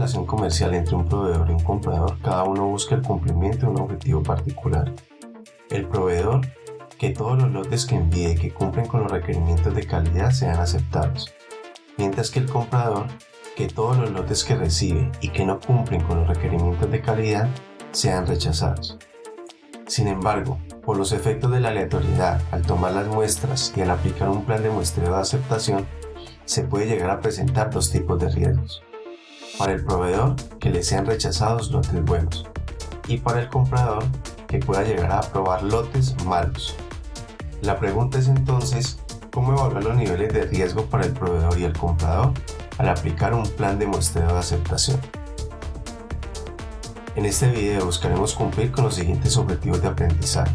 relación comercial entre un proveedor y un comprador, cada uno busca el cumplimiento de un objetivo particular. El proveedor, que todos los lotes que envíe que cumplen con los requerimientos de calidad sean aceptados, mientras que el comprador, que todos los lotes que recibe y que no cumplen con los requerimientos de calidad sean rechazados. Sin embargo, por los efectos de la aleatoriedad, al tomar las muestras y al aplicar un plan de muestreo de aceptación, se puede llegar a presentar dos tipos de riesgos. Para el proveedor, que le sean rechazados lotes buenos, y para el comprador, que pueda llegar a aprobar lotes malos. La pregunta es entonces, ¿cómo evaluar los niveles de riesgo para el proveedor y el comprador al aplicar un plan de muestreo de aceptación? En este video buscaremos cumplir con los siguientes objetivos de aprendizaje.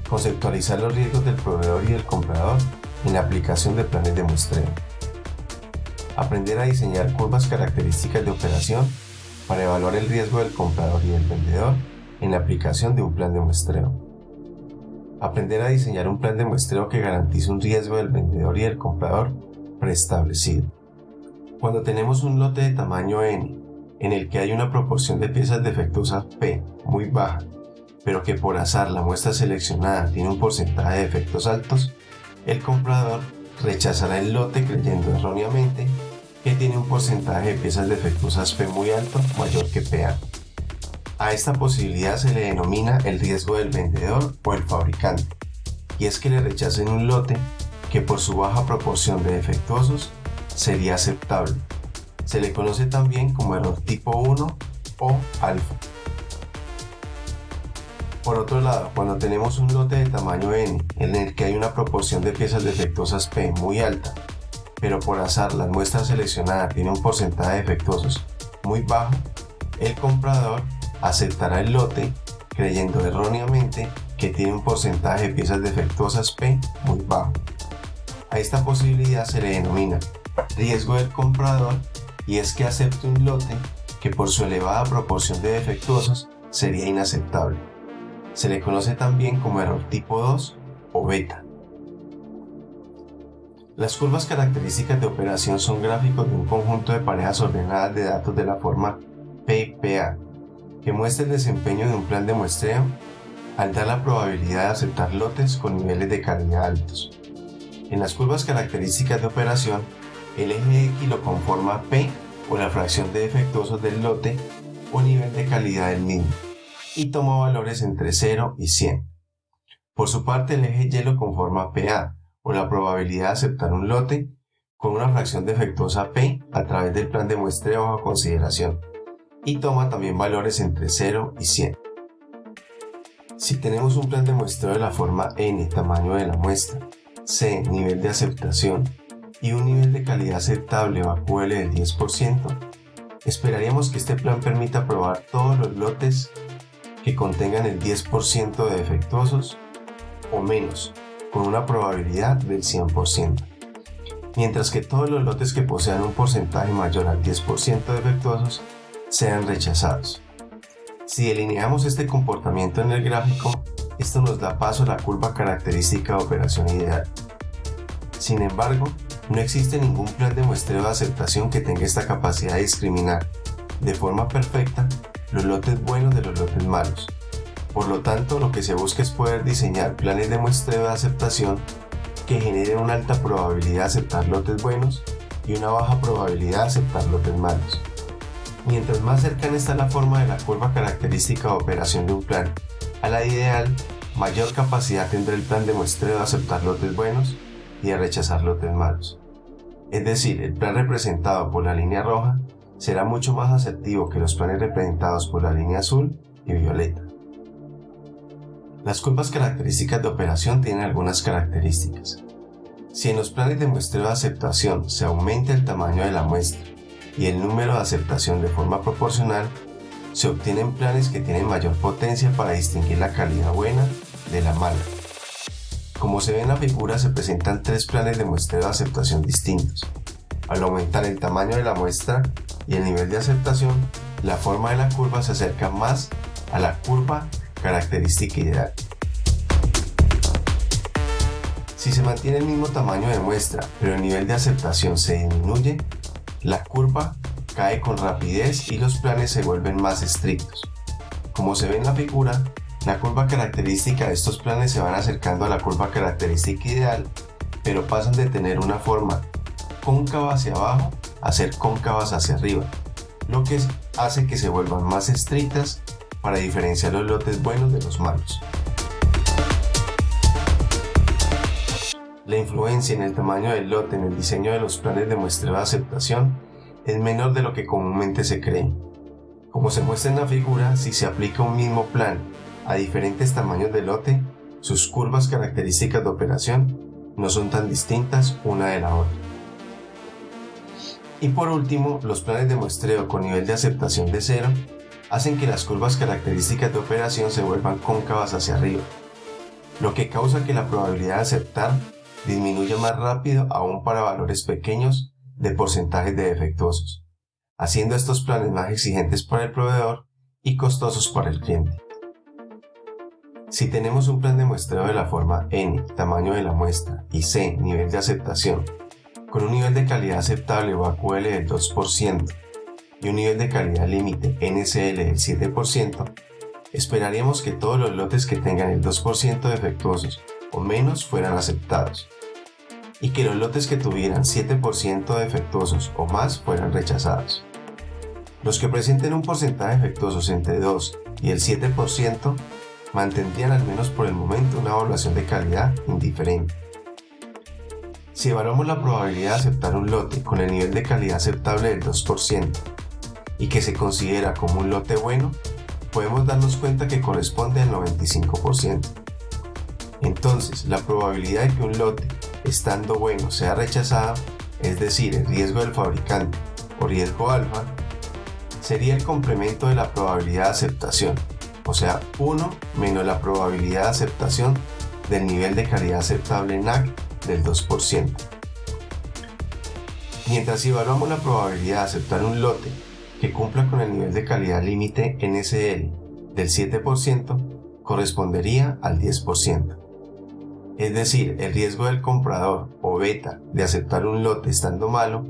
Conceptualizar los riesgos del proveedor y del comprador en la aplicación de planes de muestreo. Aprender a diseñar curvas características de operación para evaluar el riesgo del comprador y del vendedor en la aplicación de un plan de muestreo. Aprender a diseñar un plan de muestreo que garantice un riesgo del vendedor y del comprador preestablecido. Cuando tenemos un lote de tamaño N, en el que hay una proporción de piezas defectuosas P muy baja, pero que por azar la muestra seleccionada tiene un porcentaje de defectos altos, el comprador rechazará el lote creyendo erróneamente que tiene un porcentaje de piezas defectuosas P muy alto, mayor que PA. A esta posibilidad se le denomina el riesgo del vendedor o el fabricante, y es que le rechacen un lote que por su baja proporción de defectuosos sería aceptable. Se le conoce también como error tipo 1 o alfa. Por otro lado, cuando tenemos un lote de tamaño N en el que hay una proporción de piezas defectuosas P muy alta, pero por azar la muestra seleccionada tiene un porcentaje de defectuosos muy bajo, el comprador aceptará el lote creyendo erróneamente que tiene un porcentaje de piezas defectuosas P muy bajo. A esta posibilidad se le denomina riesgo del comprador, y es que acepta un lote que por su elevada proporción de defectuosos sería inaceptable. Se le conoce también como error tipo 2 o beta. Las curvas características de operación son gráficos de un conjunto de parejas ordenadas de datos de la forma PPA, que muestra el desempeño de un plan de muestreo al dar la probabilidad de aceptar lotes con niveles de calidad altos. En las curvas características de operación, el eje X lo conforma P o la fracción de defectuosos del lote o nivel de calidad del mismo, y toma valores entre 0 y 100. Por su parte, el eje Y lo conforma PA o la probabilidad de aceptar un lote con una fracción defectuosa P a través del plan de muestreo bajo consideración, y toma también valores entre 0 y 100. Si tenemos un plan de muestreo de la forma N, tamaño de la muestra, C, nivel de aceptación, y un nivel de calidad aceptable o AQL del 10%, esperaríamos que este plan permita aprobar todos los lotes que contengan el 10% de defectuosos o menos, con una probabilidad del 100%, mientras que todos los lotes que posean un porcentaje mayor al 10% de defectuosos sean rechazados. Si delineamos este comportamiento en el gráfico, esto nos da paso a la curva característica de operación ideal. Sin embargo, no existe ningún plan de muestreo de aceptación que tenga esta capacidad de discriminar de forma perfecta los lotes buenos de los lotes malos. Por lo tanto, lo que se busca es poder diseñar planes de muestreo de aceptación que generen una alta probabilidad de aceptar lotes buenos y una baja probabilidad de aceptar lotes malos. Mientras más cercana está la forma de la curva característica de operación de un plan a la ideal, mayor capacidad tendrá el plan de muestreo de aceptar lotes buenos y de rechazar lotes malos. Es decir, el plan representado por la línea roja será mucho más asertivo que los planes representados por la línea azul y violeta. Las curvas características de operación tienen algunas características. Si en los planes de muestreo de aceptación se aumenta el tamaño de la muestra y el número de aceptación de forma proporcional, se obtienen planes que tienen mayor potencia para distinguir la calidad buena de la mala. Como se ve en la figura, se presentan tres planes de muestreo de aceptación distintos. Al aumentar el tamaño de la muestra y el nivel de aceptación, la forma de la curva se acerca más a la curva característica ideal. Si se mantiene el mismo tamaño de muestra, pero el nivel de aceptación se disminuye, la curva cae con rapidez y los planes se vuelven más estrictos. Como se ve en la figura, la curva característica de estos planes se van acercando a la curva característica ideal, pero pasan de tener una forma cóncava hacia abajo a ser cóncavas hacia arriba, lo que hace que se vuelvan más estrictas para diferenciar los lotes buenos de los malos. La influencia en el tamaño del lote en el diseño de los planes de muestreo de aceptación es menor de lo que comúnmente se cree. Como se muestra en la figura, si se aplica un mismo plan a diferentes tamaños de lote, sus curvas características de operación no son tan distintas una de la otra. Y por último, los planes de muestreo con nivel de aceptación de 0 hacen que las curvas características de operación se vuelvan cóncavas hacia arriba, lo que causa que la probabilidad de aceptar disminuya más rápido aún para valores pequeños de porcentajes de defectuosos, haciendo estos planes más exigentes para el proveedor y costosos para el cliente. Si tenemos un plan de muestreo de la forma N, tamaño de la muestra, y C, nivel de aceptación, con un nivel de calidad aceptable o AQL del 2% y un nivel de calidad límite NCL del 7%, esperaríamos que todos los lotes que tengan el 2% defectuosos o menos fueran aceptados, y que los lotes que tuvieran 7% defectuosos o más fueran rechazados. Los que presenten un porcentaje de defectuosos entre 2 y el 7% mantendrían al menos por el momento una evaluación de calidad indiferente. Si evaluamos la probabilidad de aceptar un lote con el nivel de calidad aceptable del 2% y que se considera como un lote bueno, podemos darnos cuenta que corresponde al 95%. Entonces, la probabilidad de que un lote, estando bueno, sea rechazado, es decir, el riesgo del fabricante o riesgo alfa, sería el complemento de la probabilidad de aceptación, o sea, 1 menos la probabilidad de aceptación del nivel de calidad aceptable NAC del 2%. Mientras si evaluamos la probabilidad de aceptar un lote que cumpla con el nivel de calidad límite NCL del 7%, correspondería al 10%. Es decir, el riesgo del comprador o beta de aceptar un lote estando malo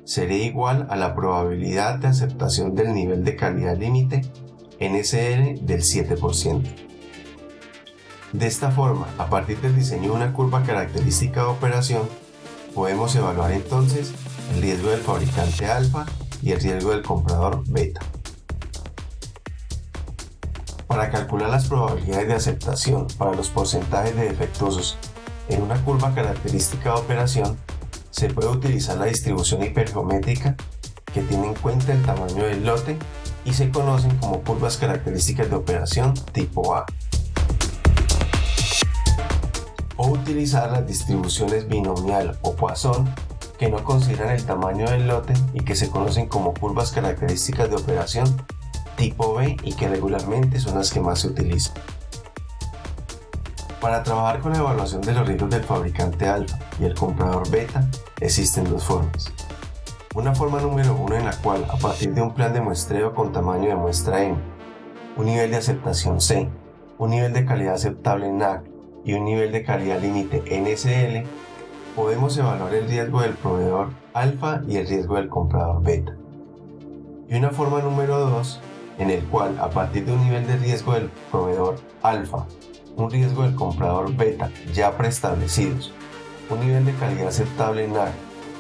sería igual a la probabilidad de aceptación del nivel de calidad límite NCL del 7%. De esta forma, a partir del diseño de una curva característica de operación, podemos evaluar entonces el riesgo del fabricante alfa y el riesgo del comprador beta. Para calcular las probabilidades de aceptación para los porcentajes de defectuosos en una curva característica de operación, se puede utilizar la distribución hipergeométrica que tiene en cuenta el tamaño del lote y se conocen como curvas características de operación tipo A. O utilizar las distribuciones binomial o Poisson que no consideran el tamaño del lote y que se conocen como curvas características de operación tipo B y que regularmente son las que más se utilizan. Para trabajar con la evaluación de los riesgos del fabricante alfa y el comprador beta existen dos formas. Una forma número 1 en la cual, a partir de un plan de muestreo con tamaño de muestra N, un nivel de aceptación C, un nivel de calidad aceptable NAC y un nivel de calidad límite NCL, podemos evaluar el riesgo del proveedor alfa y el riesgo del comprador beta. Y una forma número 2 en el cual, a partir de un nivel de riesgo del proveedor alfa, un riesgo del comprador beta ya preestablecidos, un nivel de calidad aceptable NAC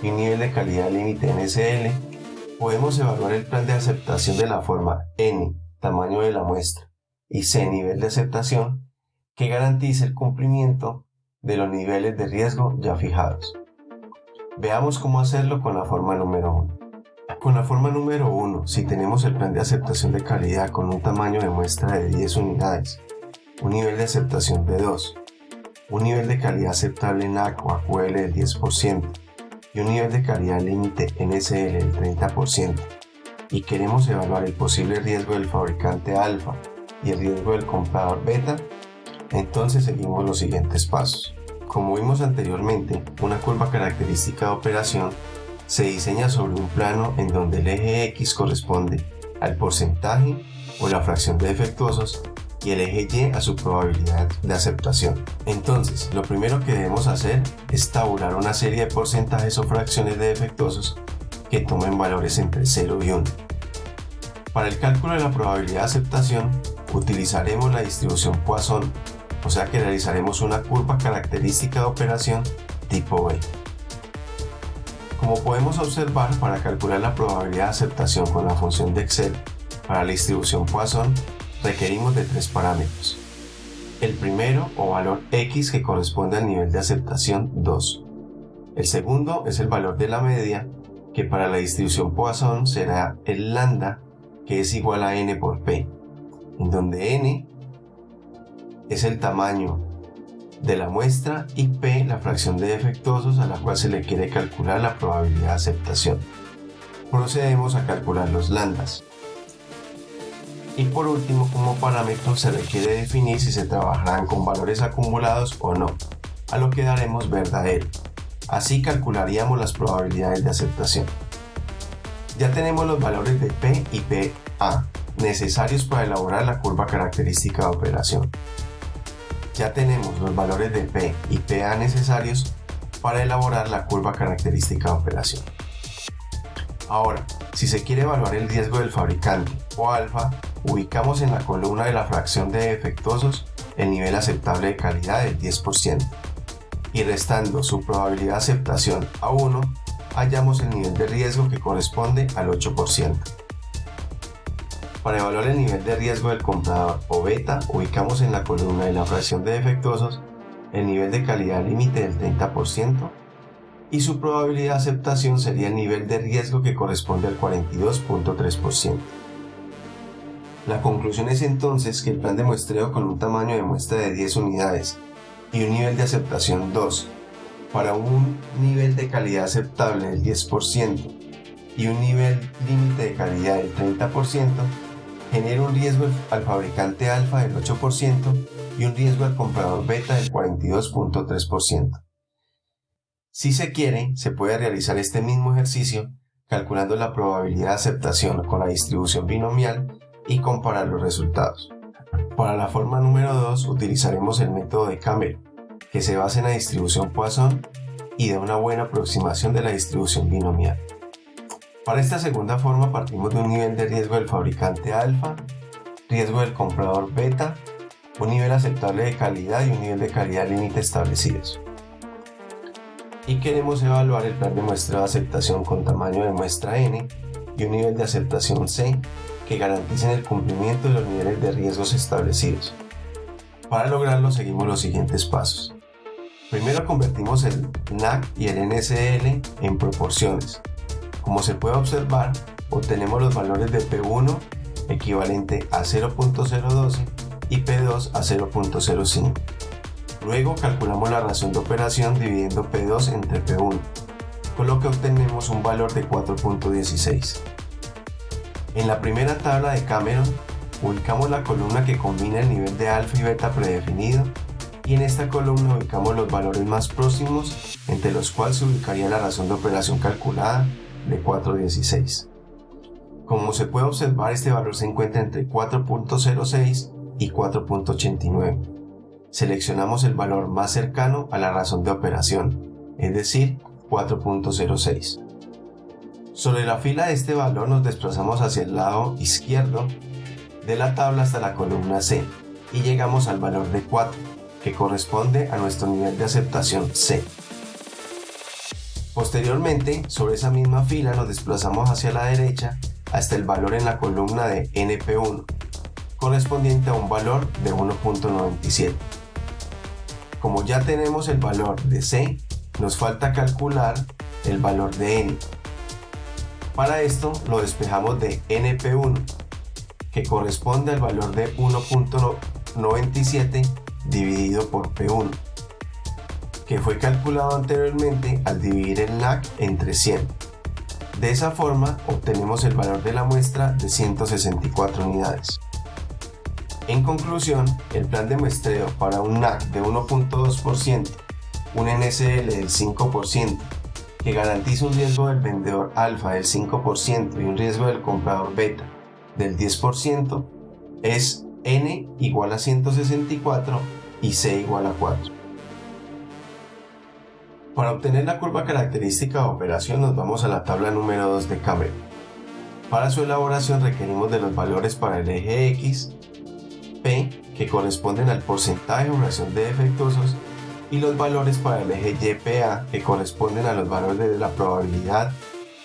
y un nivel de calidad límite NCL, podemos evaluar el plan de aceptación de la forma N, tamaño de la muestra, y C, nivel de aceptación, que garantice el cumplimiento de los niveles de riesgo ya fijados. Veamos cómo hacerlo con la forma número 1. Con la forma número 1, si tenemos el plan de aceptación de calidad con un tamaño de muestra de 10 unidades, un nivel de aceptación de 2, un nivel de calidad aceptable NAC o AQL del 10% y un nivel de calidad límite NCL del 30%, y queremos evaluar el posible riesgo del fabricante alfa y el riesgo del comprador beta, entonces seguimos los siguientes pasos. Como vimos anteriormente, una curva característica de operación se diseña sobre un plano en donde el eje X corresponde al porcentaje o la fracción de defectuosos y el eje Y a su probabilidad de aceptación. Entonces, lo primero que debemos hacer es tabular una serie de porcentajes o fracciones de defectuosos que tomen valores entre 0 y 1. Para el cálculo de la probabilidad de aceptación utilizaremos la distribución Poisson, o sea que realizaremos una curva característica de operación tipo B. Como podemos observar, para calcular la probabilidad de aceptación con la función de Excel para la distribución Poisson requerimos de 3 parámetros. El primero, o valor X, que corresponde al nivel de aceptación 2. El segundo es el valor de la media, que para la distribución Poisson será el lambda, que es igual a n por p, en donde n es el tamaño de la muestra y p la fracción de defectuosos a la cual se le quiere calcular la probabilidad de aceptación. Procedemos a calcular los lambdas. Y por último, como parámetro se requiere definir si se trabajarán con valores acumulados o no, a lo que daremos verdadero. Así calcularíamos las probabilidades de aceptación. Ya tenemos los valores de P y PA necesarios para elaborar la curva característica de operación. Ya tenemos los valores de P y PA necesarios para elaborar la curva característica de operación. Ahora, si se quiere evaluar el riesgo del fabricante o alfa, ubicamos en la columna de la fracción de defectuosos el nivel aceptable de calidad del 10% y restando su probabilidad de aceptación a 1, hallamos el nivel de riesgo que corresponde al 8%. Para evaluar el nivel de riesgo del comprador o beta, ubicamos en la columna de la fracción de defectuosos el nivel de calidad límite del 30% y su probabilidad de aceptación sería el nivel de riesgo que corresponde al 42.3%. La conclusión es entonces que el plan de muestreo con un tamaño de muestra de 10 unidades y un nivel de aceptación 2 para un nivel de calidad aceptable del 10% y un nivel límite de calidad del 30% genera un riesgo al fabricante alfa del 8% y un riesgo al comprador beta del 42.3%. Si se quiere, se puede realizar este mismo ejercicio calculando la probabilidad de aceptación con la distribución binomial y comparar los resultados. Para la forma número 2 utilizaremos el método de Cameron, que se basa en la distribución Poisson y da una buena aproximación de la distribución binomial. Para esta segunda forma partimos de un nivel de riesgo del fabricante alfa, riesgo del comprador beta, un nivel aceptable de calidad y un nivel de calidad límite establecidos. Y queremos evaluar el plan de muestreo de aceptación con tamaño de muestra n y un nivel de aceptación c que garanticen el cumplimiento de los niveles de riesgos establecidos. Para lograrlo seguimos los siguientes pasos. Primero convertimos el NAC y el NSL en proporciones. Como se puede observar, obtenemos los valores de P1 equivalente a 0.012 y P2 a 0.05. Luego calculamos la razón de operación dividiendo P2 entre P1, con lo que obtenemos un valor de 4.16. En la primera tabla de Cameron, ubicamos la columna que combina el nivel de alfa y beta predefinido y en esta columna ubicamos los valores más próximos entre los cuales se ubicaría la razón de operación calculada de 4.16. Como se puede observar, este valor se encuentra entre 4.06 y 4.89. Seleccionamos el valor más cercano a la razón de operación, es decir, 4.06. Sobre la fila de este valor nos desplazamos hacia el lado izquierdo de la tabla hasta la columna C y llegamos al valor de 4, que corresponde a nuestro nivel de aceptación C. Posteriormente, sobre esa misma fila nos desplazamos hacia la derecha hasta el valor en la columna de NP1, correspondiente a un valor de 1.97. Como ya tenemos el valor de C, nos falta calcular el valor de N. Para esto lo despejamos de NP1, que corresponde al valor de 1.97 dividido por P1, que fue calculado anteriormente al dividir el NAC entre 100. De esa forma obtenemos el valor de la muestra de 164 unidades. En conclusión, el plan de muestreo para un NAC de 1.2%, un NSL del 5%, que garantiza un riesgo del vendedor alfa del 5% y un riesgo del comprador beta del 10%, es N igual a 164 y C igual a 4. Para obtener la curva característica de operación nos vamos a la tabla número 2 de Camel. Para su elaboración requerimos de los valores para el eje X, P, que corresponden al porcentaje o fracción de defectuosos, y los valores para el eje YPA, que corresponden a los valores de la probabilidad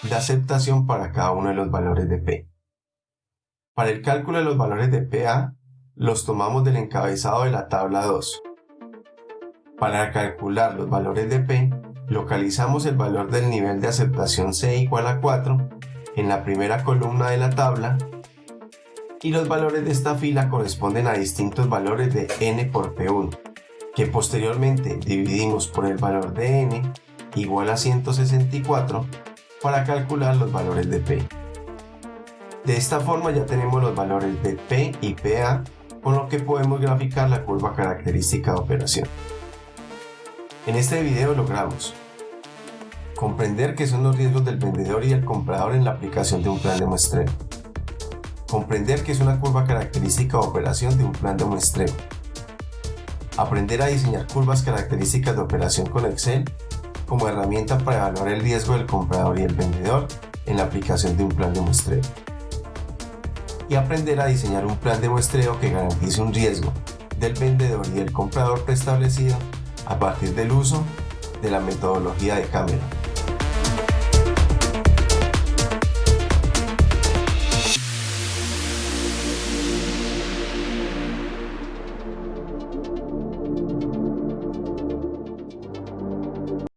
de aceptación para cada uno de los valores de P. Para el cálculo de los valores de PA, los tomamos del encabezado de la tabla 2. Para calcular los valores de P, localizamos el valor del nivel de aceptación C igual a 4 en la primera columna de la tabla, y los valores de esta fila corresponden a distintos valores de n por P1, que posteriormente dividimos por el valor de n igual a 164 para calcular los valores de P. De esta forma ya tenemos los valores de P y PA, con lo que podemos graficar la curva característica de operación. En este video logramos comprender qué son los riesgos del vendedor y el comprador en la aplicación de un plan de muestreo, comprender qué es una curva característica de operación de un plan de muestreo, aprender a diseñar curvas características de operación con Excel como herramienta para evaluar el riesgo del comprador y el vendedor en la aplicación de un plan de muestreo, y aprender a diseñar un plan de muestreo que garantice un riesgo del vendedor y del comprador preestablecido a partir del uso de la metodología de Camel.